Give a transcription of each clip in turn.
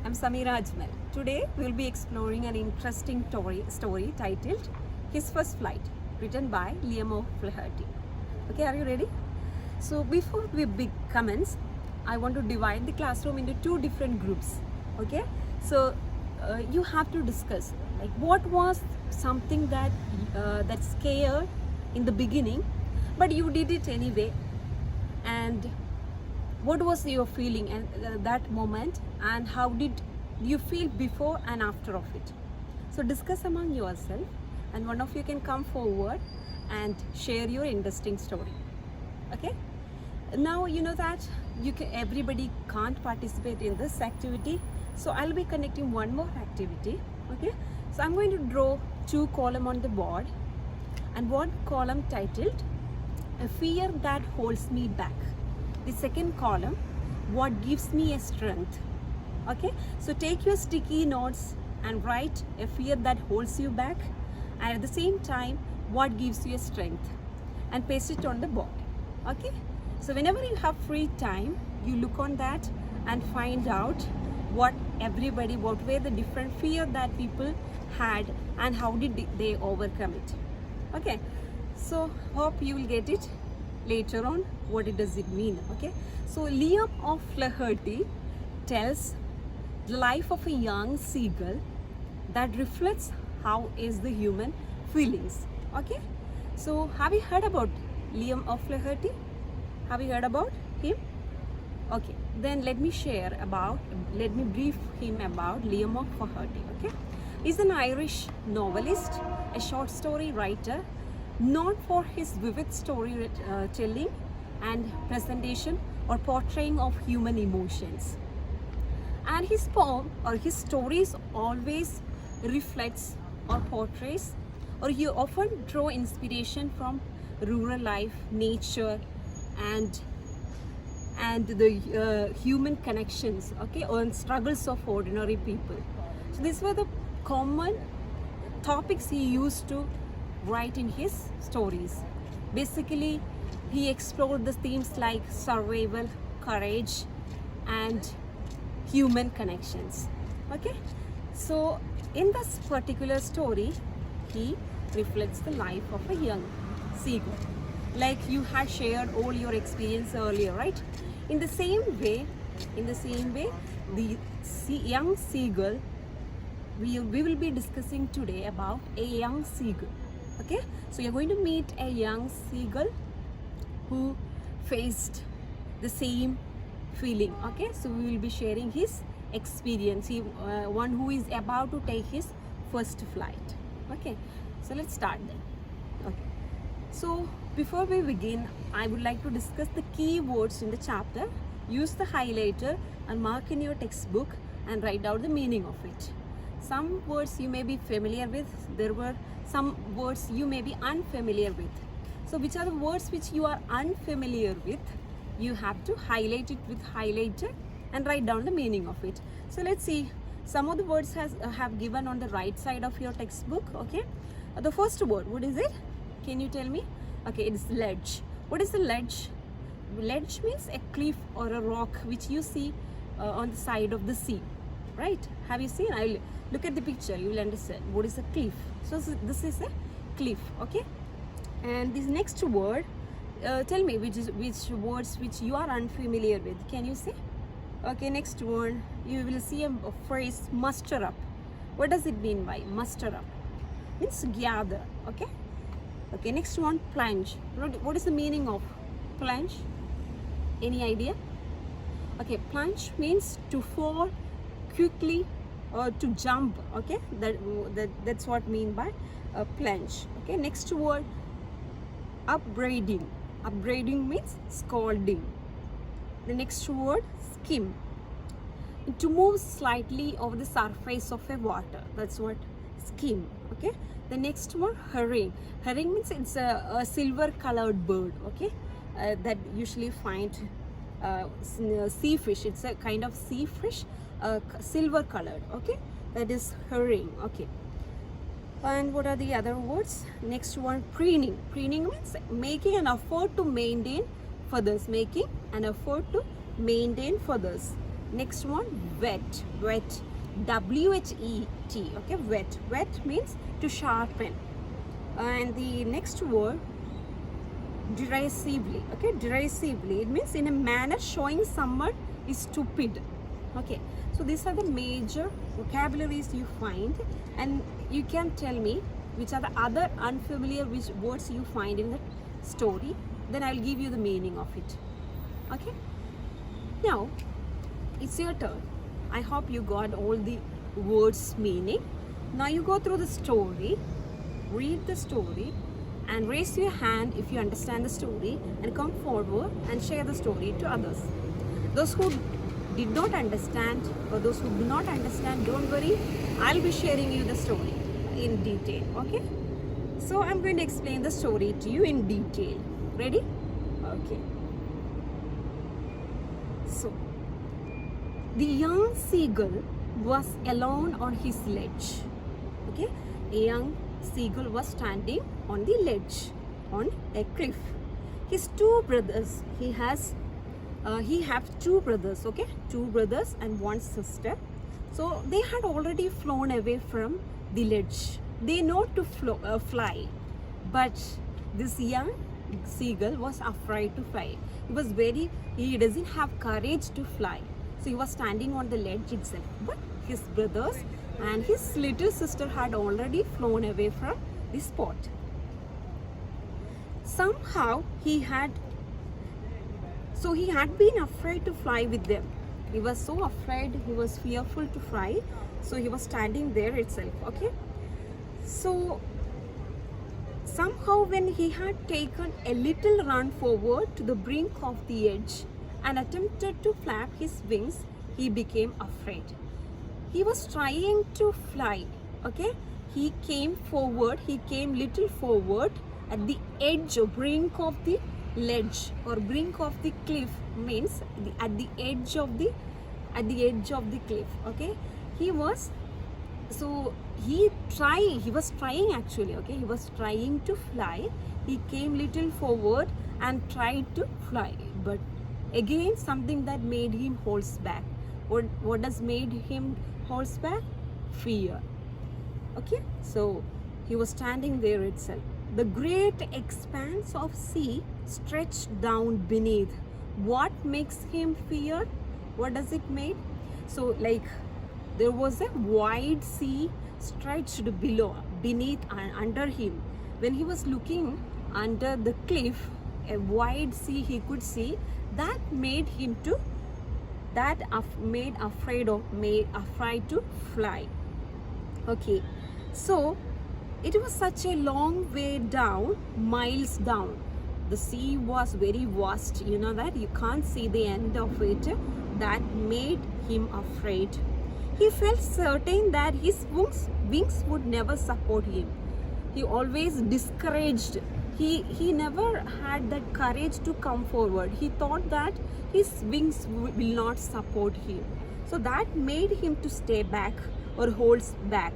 I'm Samira Ajmal. Today we'll be exploring an interesting story titled His First Flight, written by Liam Flaherty. Okay, are you ready? So before we begin comments, I want to divide the classroom into two different groups. Okay, so you have to discuss like what was something that scared in the beginning, but you did it anyway, and what was your feeling and that moment, and how did you feel before and after of it. So discuss among yourself, and one of you can come forward and share your interesting story. Okay, now you know that everybody can't participate in this activity, so I'll be conducting one more activity. Okay, so I'm going to draw two columns on the board, and one column titled A Fear That Holds Me Back. The second column, what gives me a strength. Okay, so take your sticky notes and write a fear that holds you back, and at the same time what gives you a strength, and paste it on the board. Okay, so whenever you have free time, you look on that and find out what were the different fear that people had and how did they overcome it. Okay, so hope you will get it later on what does it mean. Okay, so Liam of Flaherty tells the life of a young seagull that reflects how is the human feelings. Okay, so have you heard about Liam of Flaherty? Have you heard about him? Okay, then let me brief him about Liam of Flaherty. Okay, he's an Irish novelist, a short story writer, known for his vivid story telling and presentation or portraying of human emotions. And his poem or his stories always reflects or portrays, or he often draw inspiration from rural life, nature, and the human connections, okay, or struggles of ordinary people. So these were the common topics he used to write in his stories. Basically, he explored the themes like survival, courage, and human connections. Okay, so in this particular story, he reflects the life of a young seagull, like you had shared all your experience earlier, right? In the same way, the young seagull, we will be discussing today about a young seagull. Okay, so you're going to meet a young seagull who faced the same feeling. Okay, so we will be sharing his experience. One who is about to take his first flight. Okay, so let's start then. Okay, so before we begin, I would like to discuss the key words in the chapter. Use the highlighter and mark in your textbook and write out the meaning of it. Some words you may be familiar with, there were some words you may be unfamiliar with. So which are the words which you are unfamiliar with? You have to highlight it with highlighter and write down the meaning of it. So let's see, some of the words have given on the right side of your textbook. Okay, the first word, what is it? Can you tell me? Okay, it is ledge. What is the ledge? Ledge means a cliff or a rock which you see on the side of the sea, right? Have you seen? I'll look at the picture, you will understand what is a cliff. So this is a cliff. Okay, and this next word, tell me which words which you are unfamiliar with. Can you say? Okay, next word, you will see a phrase muster up. What does it mean by muster up? Means gather. Okay, okay, next one, plunge. What is the meaning of plunge? Any idea? Okay, plunge means to fall quickly or to jump. Okay, that's what mean by plunge. Okay, next word, upbraiding. Upbraiding means scolding. The next word, skim. To move slightly over the surface of a water. That's what skim. Okay, the next one, herring. Herring means it's a silver colored bird. Okay, that usually find sea fish. It's a kind of sea fish, silver colored. Okay, that is herring. Okay, and what are the other words? Next one, preening. Preening means making an effort to maintain furthers. Making an effort to maintain furthers. Next one, whet. Whet, W-H-E-T. Okay, whet. Whet means to sharpen. And the next word, derisively. Okay, derisively, it means in a manner showing someone is stupid. Okay, so these are the major vocabularies you find, and you can tell me which are the other unfamiliar words you find in the story, then I'll give you the meaning of it. Okay, now it's your turn. I hope you got all the words meaning. Now you go through the story, read the story, and raise your hand if you understand the story, and come forward and share the story to others. Those who did not understand, or those who do not understand, don't worry, I'll be sharing you the story in detail. Okay, so I'm going to explain the story to you in detail. Ready? Okay, so the young seagull was alone on his ledge. Okay, a young seagull was standing on the ledge on a cliff. His two brothers, he have two brothers. Okay, two brothers and one sister. So they had already flown away from the ledge. They know to fly, but this young seagull was afraid to fly. He doesn't have courage to fly. So he was standing on the ledge itself. But his brothers and his little sister had already flown away from the spot. Somehow he had been afraid to fly with them. He was so afraid, he was fearful to fly. So he was standing there itself. Okay. So somehow when he had taken a little run forward to the brink of the edge and attempted to flap his wings, he became afraid. He was trying to fly. Okay, he came little forward at the edge or brink of the ledge, or brink of the cliff means at the edge of the cliff. Okay, he was trying actually. Okay, he was trying to fly. He came little forward and tried to fly, but again something that made him hold back. What does made him hold back? Fear. Okay, so he was standing there itself. The great expanse of sea stretched down beneath. What makes him fear? What does it make? So like there was a wide sea stretched beneath and under him. When he was looking under the cliff, a wide sea he could see. That made him afraid to fly. Okay, so it was such a long way down, miles down. The sea was very vast, you know that, you can't see the end of it. That made him afraid. He felt certain that his wings would never support him. He always discouraged. He never had that courage to come forward. He thought that his wings will not support him. So that made him to stay back or hold back.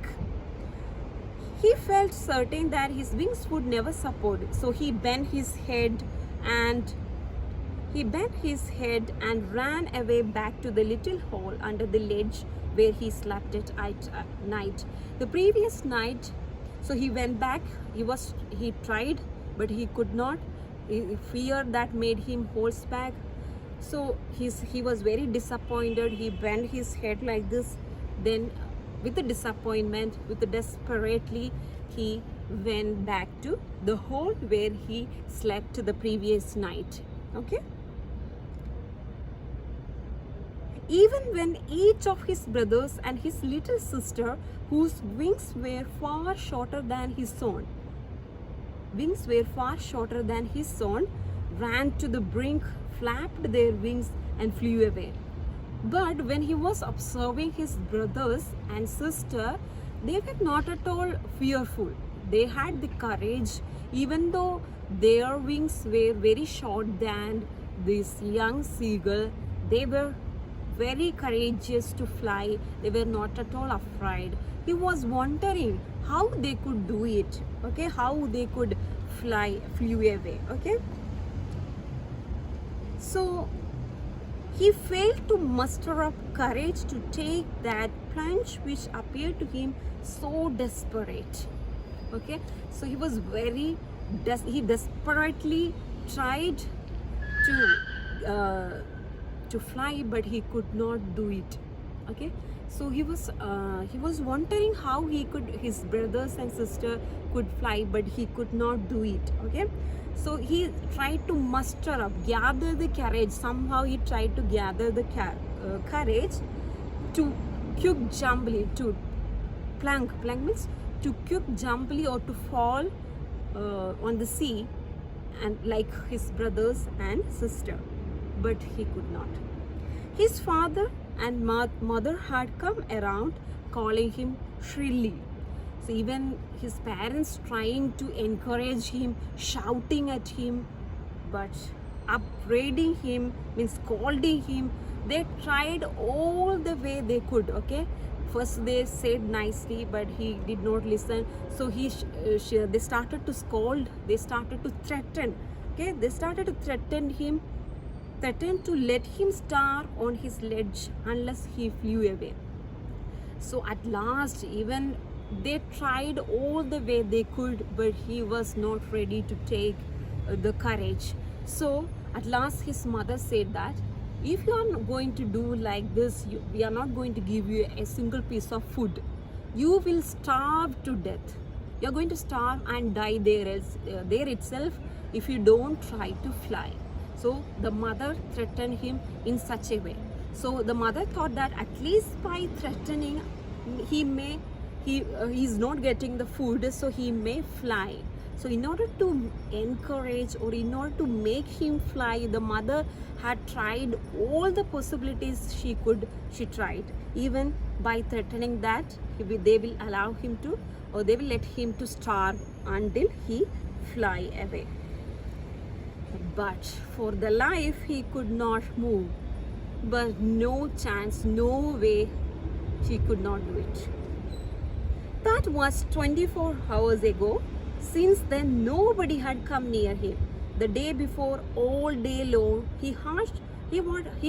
He felt certain that his wings would never support it. So he bent his head and ran away back to the little hole under the ledge where he slept at night. The previous night, so he went back. He tried, but he could not. Fear that made him hold back. So he was very disappointed. He bent his head like this. Then with the disappointment, desperately, he went back to the hole where he slept the previous night. Okay. Even when each of his brothers and his little sister, whose wings were far shorter than his own, ran to the brink, flapped their wings and flew away. But when he was observing his brothers and sister, they were not at all fearful. They had the courage, even though their wings were very short than this young seagull. They were very courageous to fly. They were not at all afraid. He was wondering how they could do it. Okay, how they could flew away. Okay, so he failed to muster up courage to take that plunge which appeared to him so desperate. Okay, so he was very he desperately tried to fly, but he could not do it. Okay, so he was wondering how his brothers and sister could fly, but he could not do it. Okay, so he tried to muster up, gather the courage. Somehow he tried to gather the courage to quick jumpily, to plank means to quick jumpily, or to fall on the sea, and like his brothers and sister, but he could not. His father and mother had come around calling him shrilly. So even his parents trying to encourage him, shouting at him, but upbraiding him, means scolding him. They tried all the way they could. Okay, first they said nicely, but he did not listen. So they started to scold. They started to threaten. Okay, they started to threaten him, threatened to let him starve on his ledge unless he flew away. So at last, even they tried all the way they could, but he was not ready to take the courage. So at last his mother said that if you are going to do like this, we are not going to give you a single piece of food. You will starve to death. You are going to starve and die there itself if you don't try to fly. So the mother threatened him in such a way. So the mother thought that at least by threatening, he is not getting the food, so he may fly. So in order to encourage, or in order to make him fly, the mother had tried all the possibilities she could. She tried even by threatening that they will allow him to, or they will let him to starve until he fly away. But for the life he could not move. But no chance, no way, he could not do it. That was 24 hours ago. Since then, nobody had come near him. The day before, all day long, he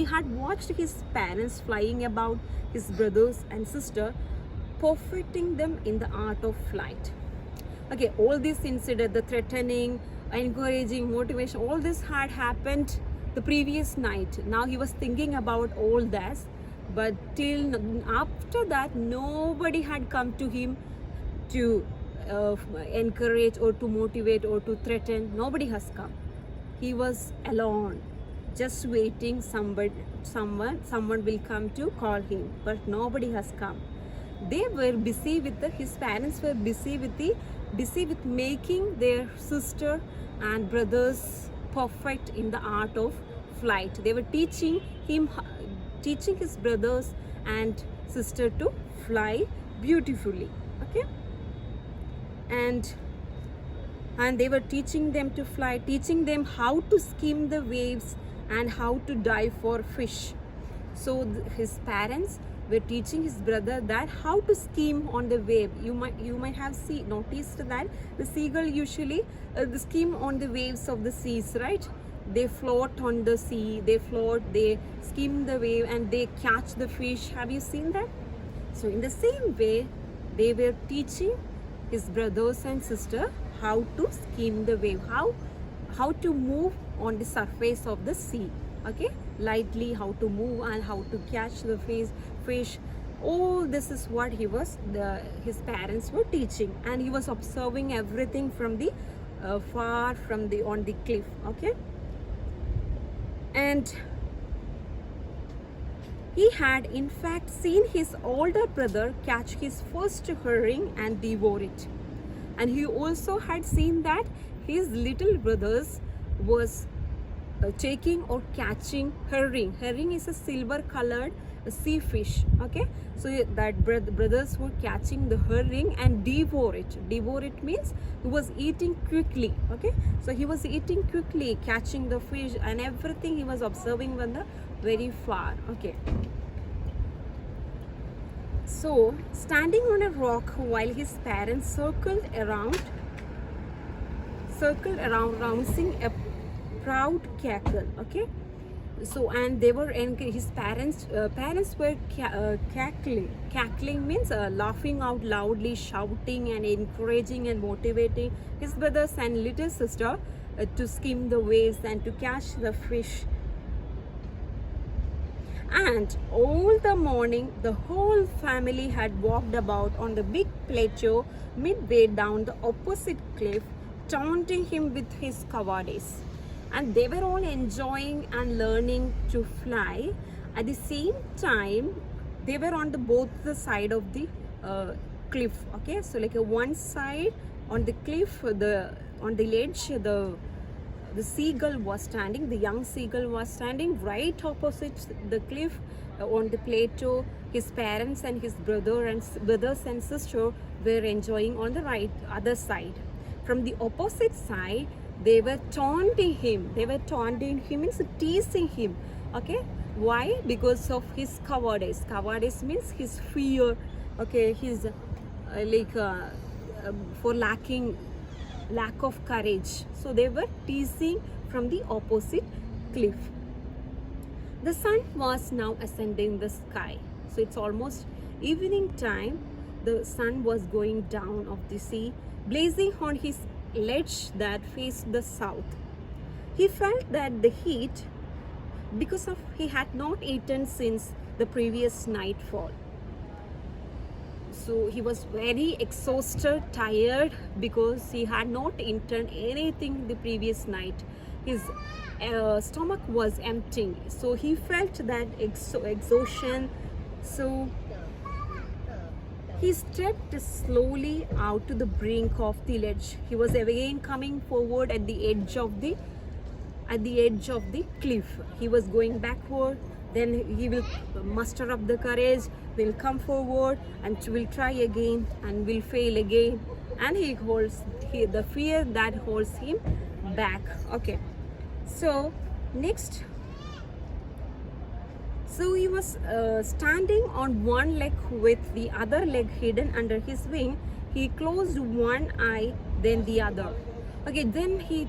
had watched his parents flying about, his brothers and sister, perfecting them in the art of flight. Okay, all this incident, the threatening, encouraging, motivation, all this had happened the previous night. Now he was thinking about all this, but till after that, nobody had come to him to encourage or to motivate or to threaten. Nobody has come. He was alone, just waiting someone will come to call him, but nobody has come. They were busy with his parents were busy with making their sister and brothers perfect in the art of flight. They were teaching his brothers and sister to fly beautifully. Okay, and they were teaching them to fly, teaching them how to skim the waves and how to dive for fish. So his parents were teaching his brother that how to skim on the wave. You might have noticed that the seagull usually skim on the waves of the seas, right? They float on the sea, they skim the wave and they catch the fish. Have you seen that? So in the same way, they were teaching his brothers and sister how to skim the wave, how to move on the surface of the sea. Okay, lightly, how to move and how to catch the fish. All this is what his parents were teaching, and he was observing everything from the far from on the cliff. Okay, and he had in fact seen his older brother catch his first herring and devour it, and he also had seen that his little brothers was taking or catching herring. Herring is a silver colored sea fish. Okay, so that brothers were catching the herring and devour it. Devour it means he was eating quickly. Okay, so he was eating quickly, catching the fish and everything he was observing from the very far. Okay, so standing on a rock while his parents circled around rousing a proud cackle. Okay, So, and they were his parents were cackling means laughing out loudly, shouting and encouraging and motivating his brothers and little sister to skim the waves and to catch the fish. And all the morning, the whole family had walked about on the big plateau midway down the opposite cliff, taunting him with his cowardice. And they were all enjoying and learning to fly. At the same time, they were on the both the side of the cliff. Okay, so like a one side on the cliff, on the ledge, the seagull was standing, the young seagull was standing right opposite the cliff on the plateau. His parents and his brothers and sister were enjoying on the right other side. From the opposite side, they were taunting him. Means teasing him. Okay, why? Because of his cowardice. Cowardice means his fear. Okay, his for lack of courage. So they were teasing from the opposite cliff. The sun was now ascending the sky. So it's almost evening time. The sun was going down of the sea, blazing on his ledge that faced the south. He felt that the heat, because of he had not eaten since the previous nightfall. So he was very exhausted, tired, because he had not eaten anything the previous night. His stomach was empty, so he felt that exhaustion. So he stepped slowly out to the brink of the ledge. He was again coming forward at the edge of the cliff. He was going backward. Then he will muster up the courage, will come forward and will try again and will fail again. And the fear that holds him back. Okay. So next. So he was standing on one leg with the other leg hidden under his wing. He closed one eye, then the other. Okay, then he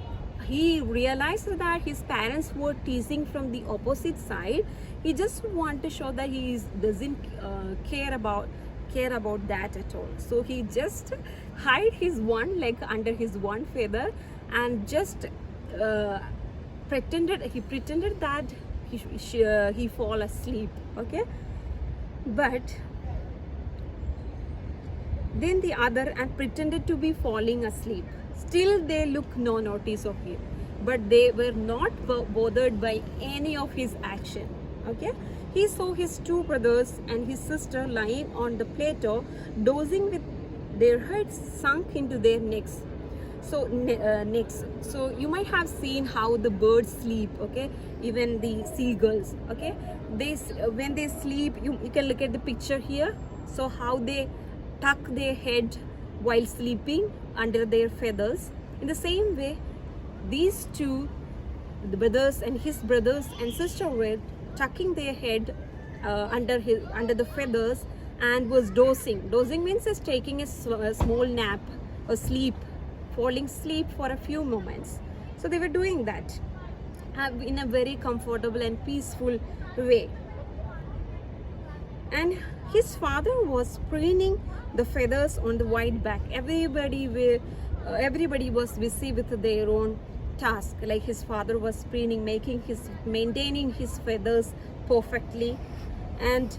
realized that his parents were teasing from the opposite side. He just wanted to show that he doesn't care about that at all. So he just hide his one leg under his one feather and just pretended that he fall asleep. Okay, but then the other and pretended to be falling asleep. Still they look no notice of him, but they were not bothered by any of his action. Okay, he saw his two brothers and his sister lying on the plateau, dozing with their heads sunk into their necks. So so you might have seen how the birds sleep. Okay, even the seagulls. Okay, when they sleep, you can look at the picture here. So how they tuck their head while sleeping under their feathers. In the same way, these two, the brothers and his brothers and sister, were tucking their head under the feathers and was dozing. Dozing means is taking a small nap or sleep, falling asleep for a few moments. So they were doing that in a very comfortable and peaceful way. And his father was preening the feathers on the white back. Everybody was busy with their own task. Like his father was preening, maintaining his feathers perfectly, and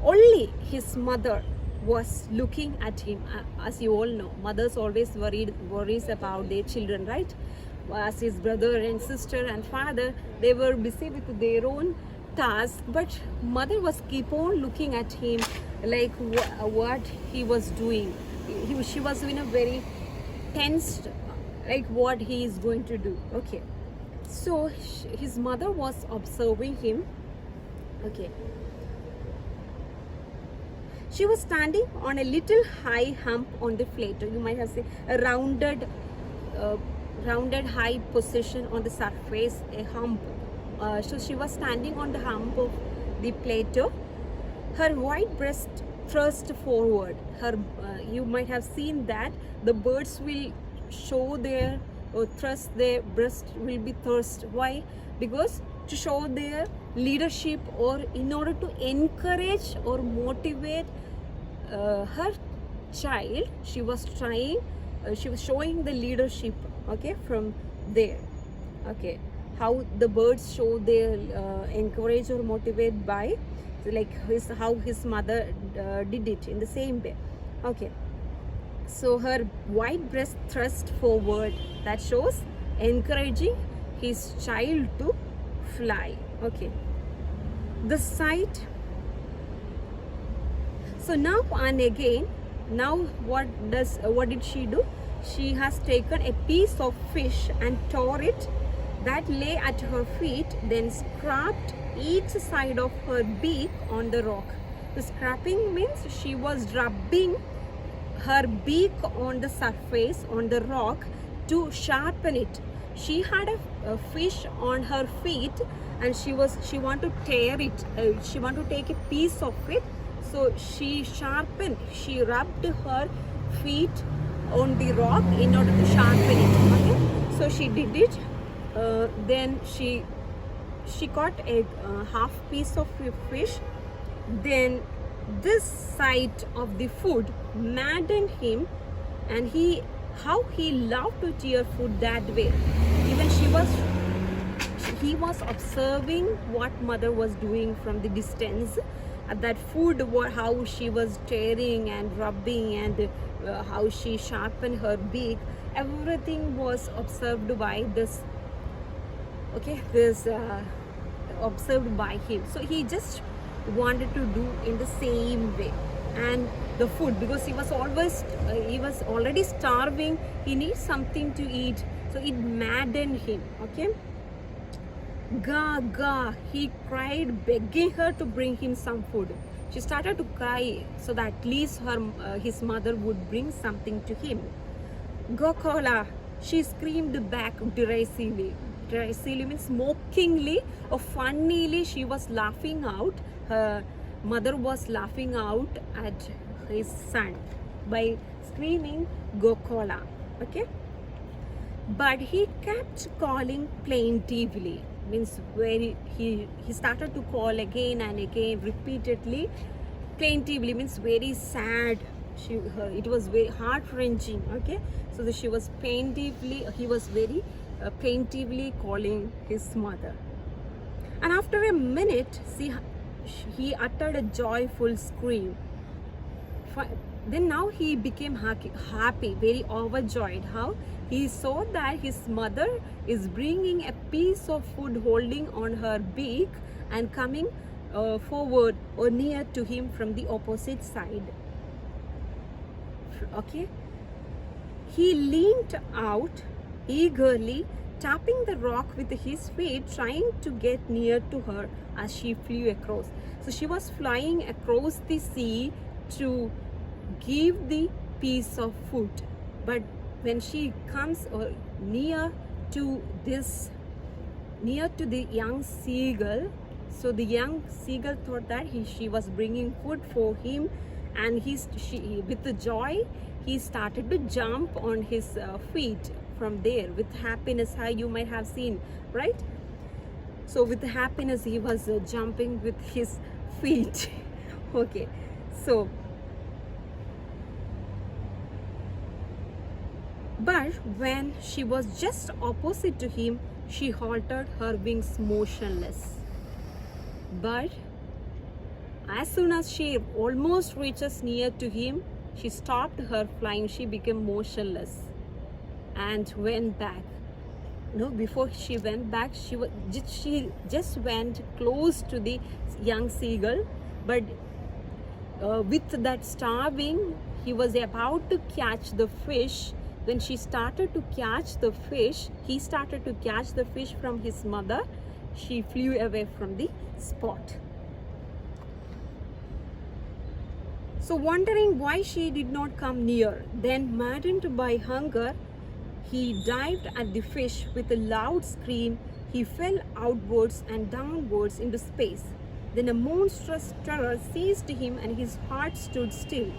only his mother was looking at him. As you all know, mothers always worries about their children, right? As his brother and sister and father, they were busy with their own task, but mother was keep on looking at him, like what he was doing. She was in a very tensed, like what he is going to do. Okay, so his mother was observing him. Okay, she was standing on a little high hump on the plateau. You might have seen a rounded high position on the surface, a hump. So she was standing on the hump of the plateau. Her white breast thrust forward. You might have seen that the birds will show their or thrust their breast will be thrust. Why? Because to show their leadership, or in order to encourage or motivate her child. She was trying, she was showing the leadership, okay, from there. Okay, how the birds show their encourage or motivate by, like how his mother did it in the same way. Okay, so her white breast thrust forward, that shows encouraging his child to fly. Okay, the sight. So now and again, now what did she do? She has taken a piece of fish and tore it that lay at her feet, then scraped each side of her beak on the rock. The scraping means she was rubbing her beak on the surface, on the rock, to sharpen it. She had a fish on her feet, and she wanted to tear it. She wanted to take a piece of it. So she rubbed her feet on the rock in order to sharpen it. Okay, so she did it. Then she caught a half piece of fish. Then this sight of the food maddened him, and how he loved to tear food that way. Even he was observing what mother was doing from the distance. That food, how she was tearing and rubbing, and how she sharpened her beak, everything was observed by this. Okay, this observed by him. So he just wanted to do in the same way. And the food, because he was already starving, he needs something to eat, so it maddened him. Okay, ga ga, he cried, begging her to bring him some food. She started to cry so that at least his mother would bring something to him. Gokola, she screamed back derisively. Derisively means mockingly or funnily. She was laughing out. Her mother was laughing out at his son by screaming Gokola. Okay, but he kept calling plaintively. Means he started to call again and again, repeatedly. Plaintively means very sad. It was very heart-wrenching. Okay, so he was very plaintively calling his mother. And after a minute, he uttered a joyful scream. Then now he became happy, very overjoyed. How? He saw that his mother is bringing a piece of food holding on her beak and coming forward or near to him from the opposite side. Okay, he leaned out eagerly, tapping the rock with his feet, trying to get near to her as she flew across. So she was flying across the sea to give the piece of food. But when she comes near to the young seagull, so the young seagull thought that she was bringing food for him, and with the joy, he started to jump on his feet from there with happiness. How you might have seen, right? So with happiness, he was jumping with his feet. Okay, so but when she was just opposite to him, she halted, her wings motionless. But as soon as she almost reaches near to him, she stopped her flying. She became motionless and went back. No, before she went back, she just went close to the young seagull. But with that starving, he was about to catch the fish. When she started to catch the fish, he started to catch the fish from his mother. She flew away from the spot. So wondering why she did not come near, then maddened by hunger, he dived at the fish with a loud scream. He fell outwards and downwards into space. Then a monstrous terror seized him and his heart stood still.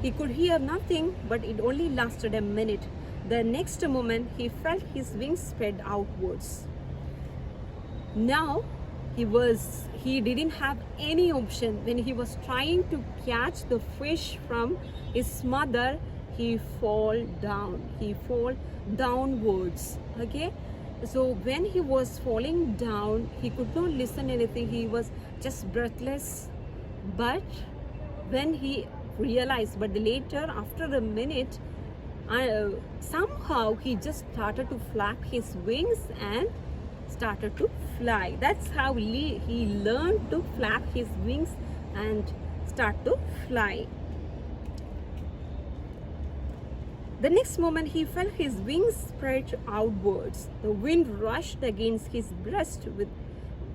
He could hear nothing, but it only lasted a minute. The next moment, he felt his wings spread outwards. Now, he didn't have any option. When he was trying to catch the fish from his mother, he fall downwards. Okay, so when he was falling down, he could not listen anything. He was just breathless. But when he realized, but later after a minute, somehow he just started to flap his wings and started to fly. That's how he learned to flap his wings and start to fly. The next moment he felt his wings spread outwards. The wind rushed against his breast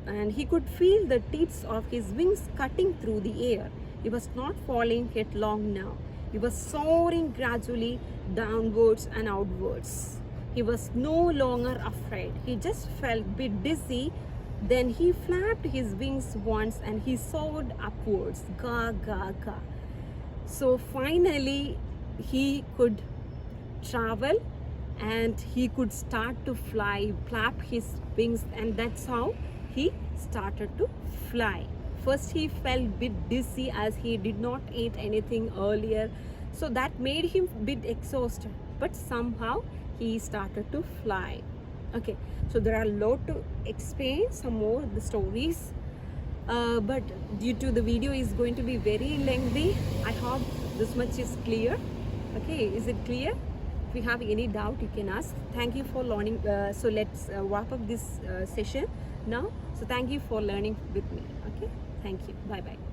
and he could feel the tips of his wings cutting through the air. He was not falling headlong now. He was soaring gradually downwards and outwards. He was no longer afraid. He just felt a bit dizzy. Then he flapped his wings once and he soared upwards. Ga, ga, ga. So finally he could travel and he could start to fly, flap his wings, and that's how he started to fly. First he felt a bit dizzy as he did not eat anything earlier, so that made him a bit exhausted, but somehow he started to fly. Okay, so there are a lot to explain, some more the stories, but due to the video is going to be very lengthy, I hope this much is clear. Okay, is it clear? If you have any doubt, you can ask. Thank you for learning. So let's wrap up this session now. So thank you for learning with me. Okay, thank you. Bye bye.